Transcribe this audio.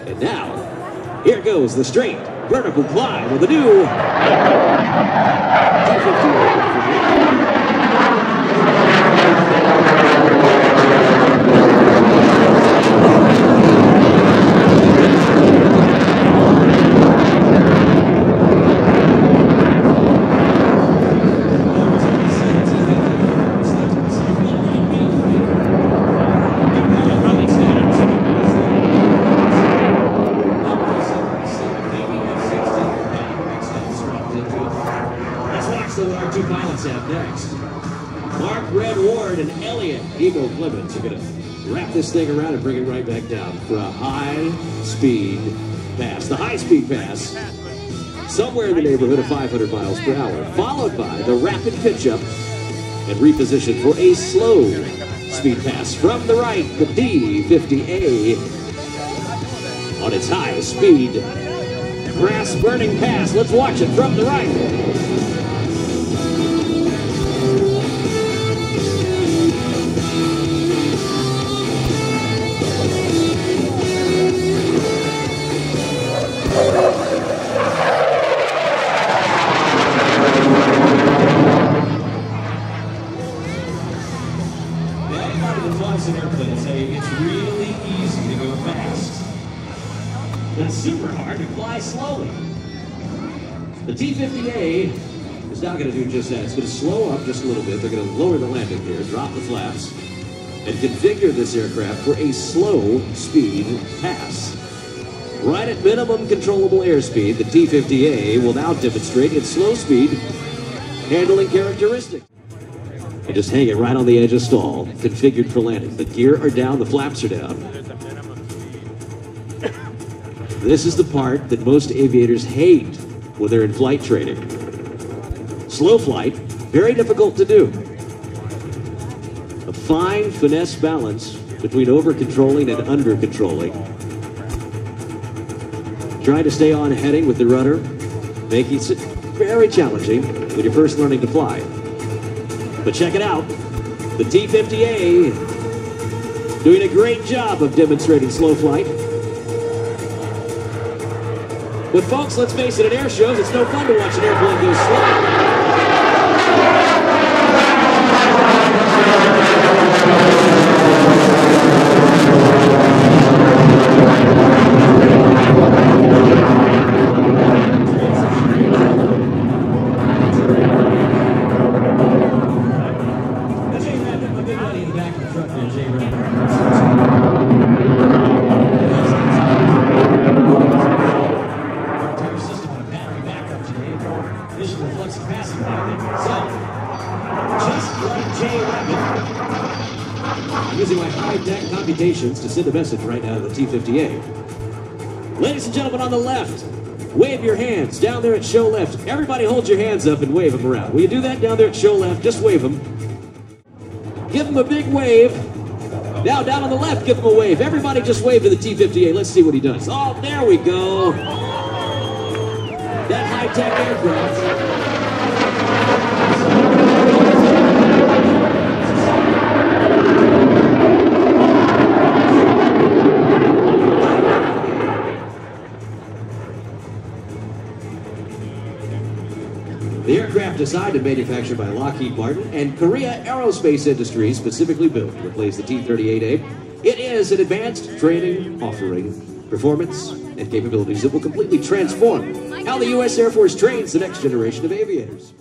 And now, here goes the straight vertical climb with the new T-50A. What our two pilots have next. Mark Red Ward and Elliot Eagle Clements are going to wrap this thing around and bring it right back down for a high-speed pass. The high-speed pass, somewhere in the neighborhood of 500 miles per hour, followed by the rapid pitch-up and reposition for a slow speed pass. From the right, the T-50A on its high-speed grass-burning pass. Let's watch it from the right. An airplane and say it's really easy to go fast. It's super hard to fly slowly. The T-50A is now going to do just that. It's going to slow up just a little bit. They're going to lower the landing gear, drop the flaps, and configure this aircraft for a slow speed pass. Right at minimum controllable airspeed, the T-50A will now demonstrate its slow speed handling characteristics. And just hang it right on the edge of stall, configured for landing. The gear are down, the flaps are down. This is the part that most aviators hate when they're in flight training. Slow flight, very difficult to do. A fine finesse balance between over-controlling and under-controlling. Trying to stay on heading with the rudder, making it very challenging when you're first learning to fly. But check it out, the T-50A doing a great job of demonstrating slow flight. But folks, let's face it, at air shows, it's no fun to watch an airplane go slow. Using my high-tech computations to send a message right now to the T-50A. Ladies and gentlemen on the left, wave your hands down there at show left. Everybody hold your hands up and wave them around. Will you do that down there at show left? Just wave them. Give them a big wave. Now down on the left, give them a wave. Everybody just wave to the T-50A. Let's see what he does. Oh, there we go. That high-tech aircraft. The aircraft designed and manufactured by Lockheed Martin and Korea Aerospace Industries, specifically built to replace the T-38A. It is an advanced training offering performance and capabilities that will completely transform how the U.S. Air Force trains the next generation of aviators.